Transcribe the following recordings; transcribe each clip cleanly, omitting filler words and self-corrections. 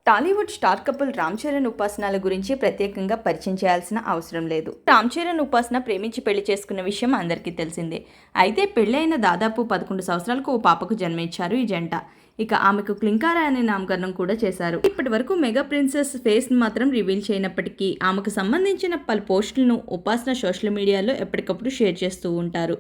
Tollywood star couple Ram Charan ఉపాసనల గురించి ప్రత్యేకంగా పరిచయం చేయాల్సిన అవసరం లేదు. రామ్ చరణ్ ఉపాసన ప్రేమించి పెళ్లి చేసుకున్న విషయం అందరికీ తెలిసిందే. అయితే పెళ్లైన దాదాపు 11 సంవత్సరాలకు ఓ పాపకు జన్మించారు ఈ జంట. ఇక ఆమెకు క్లింకారా అనే నామకరణం కూడా చేశారు. ఇప్పటి వరకు మెగా ప్రిన్సెస్ ఫేస్ మాత్రం రివీల్ చేయనప్పటికీ ఆమెకు సంబంధించిన పలు పోస్టులను ఉపాసన సోషల్ మీడియాలో ఎప్పటికప్పుడు షేర్ చేస్తూ ఉంటారు.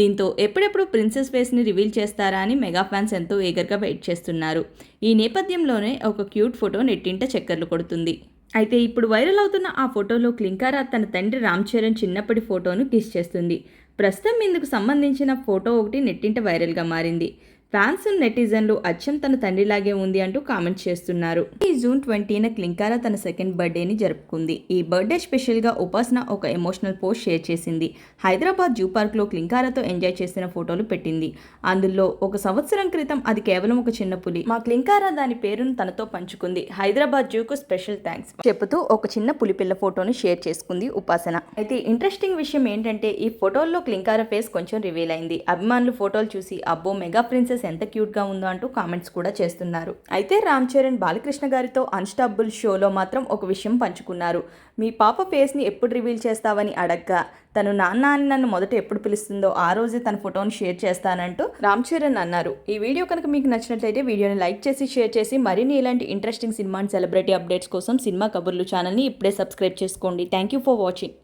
దీంతో ఎప్పుడెప్పుడు ప్రిన్సెస్ ఫేస్ ని రివీల్ చేస్తారా అని మెగా ఫ్యాన్స్ ఎంతో ఈగర్గా వెయిట్ చేస్తున్నారు. ఈ నేపథ్యంలోనే ఒక క్యూట్ ఫోటో నెట్టింట చక్కర్లు కొడుతుంది. అయితే ఇప్పుడు వైరల్ అవుతున్న ఆ ఫోటోలో క్లింకారా తన తండ్రి రామ్ చరణ్ చిన్నప్పటి ఫోటోను కిస్ చేస్తుంది. ప్రస్తుతం ఇందుకు సంబంధించిన ఫోటో ఒకటి నెట్టింట వైరల్గా మారింది. ఫ్యాన్స్ నెటిజన్లు అచ్చం తన తండ్రిలాగే ఉంది అంటూ కామెంట్స్ చేస్తున్నారు. ఈ జూన్ 20న క్లింకారా తన సెకండ్ బర్త్డేని జరుపుకుంది. ఈ బర్త్డే స్పెషల్గా ఉపాసన ఒక ఎమోషనల్ పోస్ట్ షేర్ చేసింది. హైదరాబాద్ జూ పార్క్లో క్లింకారాతో ఎంజాయ్ చేసిన ఫోటోలు పెట్టింది. అందులో ఒక సంవత్సరం క్రితం అది కేవలం ఒక చిన్న పులి. మా క్లింకారా దాని పేరును తనతో పంచుకుంది. హైదరాబాద్ జూకు స్పెషల్ థ్యాంక్స్ చెబుతూ ఒక చిన్న పులిపిల్ల ఫోటోను షేర్ చేసుకుంది ఉపాసన. అయితే ఇంట్రెస్టింగ్ విషయం ఏంటంటే ఈ ఫోటోల్లో క్లింకారా ఫేస్ కొంచెం రివీల్ అయింది. అభిమానులు ఫోటోలు చూసి అబ్బో మెగా ప్రిన్సెస్ ఎంత క్యూట్ గా ఉందో అంటూ కామెంట్స్ కూడా చేస్తున్నారు. అయితే రామ్ చరణ్ బాలకృష్ణ గారితో అన్స్టాపుల్ షోలో మాత్రం ఒక విషయం పంచుకున్నారు. మీ పాప ఫేస్ ని ఎప్పుడు రివీల్ చేస్తావని అడగ్గా తను నాన్న అని నన్ను మొదట ఎప్పుడు పిలుస్తుందో ఆ రోజే తన ఫోటోను షేర్ చేస్తానంటూ రామ్ చరణ్ అన్నారు. ఈ వీడియో కనుక మీకు నచ్చినట్లయితే వీడియోని లైక్ చేసి షేర్ చేసి మరిన్ని ఇలాంటి interesting cinema and celebrity updates కోసం సినిమా కబుర్లు ఛానల్ని ఇప్పుడే సబ్స్క్రైబ్ చేసుకోండి. Thank you for watching.